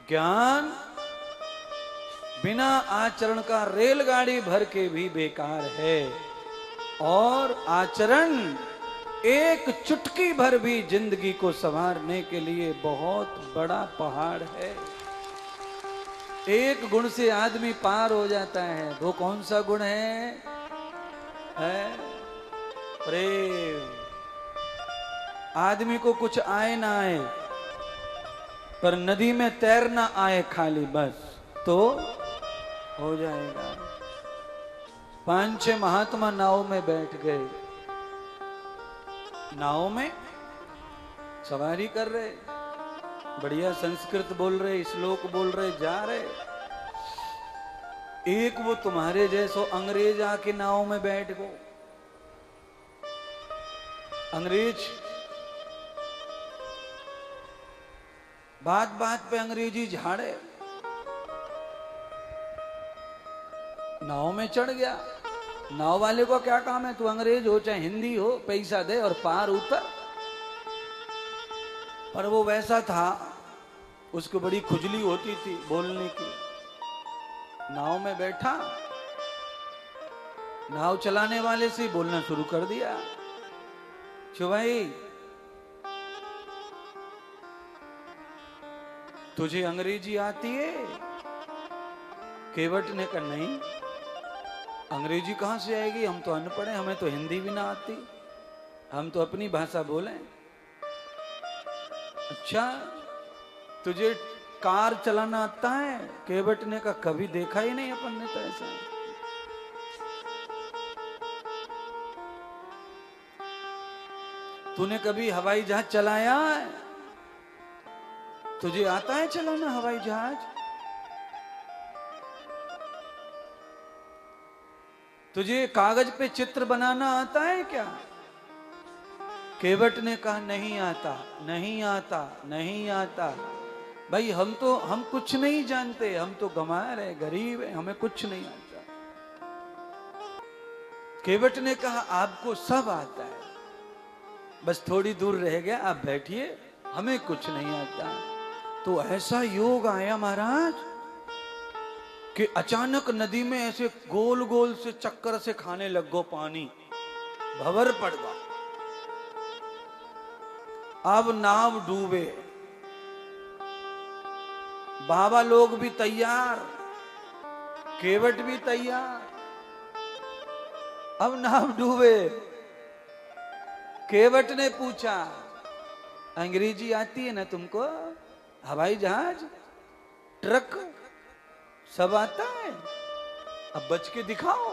ज्ञान बिना आचरण का रेलगाड़ी भर के भी बेकार है, और आचरण एक चुटकी भर भी जिंदगी को संवारने के लिए बहुत बड़ा पहाड़ है। एक गुण से आदमी पार हो जाता है। वो कौन सा गुण है? प्रेम। आदमी को कुछ आए ना आए, पर नदी में तैरना आए खाली, बस तो हो जाएगा। 5-6 महात्मा नाव में बैठ गए, नाव में सवारी कर रहे, बढ़िया संस्कृत बोल रहे, श्लोक बोल रहे, जा रहे। एक वो तुम्हारे जैसो अंग्रेज आके नाव में बैठ गो। अंग्रेज बात बात पे अंग्रेजी झाड़े, नाव में चढ़ गया। नाव वाले को क्या काम है? तू अंग्रेज हो चाहे हिंदी हो, पैसा दे और पार उतर। पर वो वैसा था, उसको बड़ी खुजली होती थी बोलने की। नाव में बैठा, नाव चलाने वाले से बोलना शुरू कर दिया। क्यों भाई, तुझे अंग्रेजी आती है? केवट ने कहा नहीं, अंग्रेजी कहां से आएगी, हम तो अनपढ़ हैं, हमें तो हिंदी भी ना आती, हम तो अपनी भाषा बोलें। अच्छा, तुझे कार चलाना आता है? केवट ने कहा कभी देखा ही नहीं अपन ने तो ऐसा। तूने कभी हवाई जहाज चलाया है? तुझे आता है चलाना हवाई जहाज? तुझे कागज पे चित्र बनाना आता है क्या? केवट ने कहा नहीं आता, नहीं आता, नहीं आता। भाई हम कुछ नहीं जानते, हम तो गंवार है, गरीब है, हमें कुछ नहीं आता। केवट ने कहा आपको सब आता है, बस थोड़ी दूर रह गया, आप बैठिए, हमें कुछ नहीं आता। तो ऐसा योग आया महाराज कि अचानक नदी में ऐसे गोल गोल से चक्कर से खाने लग गो पानी, भंवर पड़ गया। अब नाव डूबे, बाबा लोग भी तैयार, केवट भी तैयार। अब नाव डूबे। केवट ने पूछा अंग्रेजी आती है ना तुमको? हवाई जहाज, ट्रक सब आता है, अब बच के दिखाओ।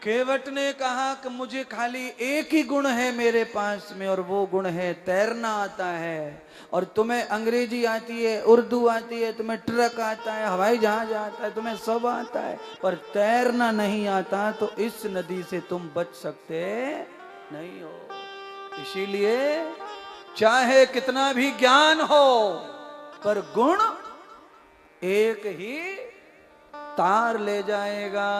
केवट ने कहा कि मुझे खाली एक ही गुण है मेरे पास में, और वो गुण है तैरना आता है। और तुम्हें अंग्रेजी आती है, उर्दू आती है, तुम्हें ट्रक आता है, हवाई जहाज आता है, तुम्हें सब आता है, पर तैरना नहीं आता, तो इस नदी से तुम बच सकते नहीं हो। इसीलिए चाहे कितना भी ज्ञान हो, पर गुण एक ही तार ले जाएगा।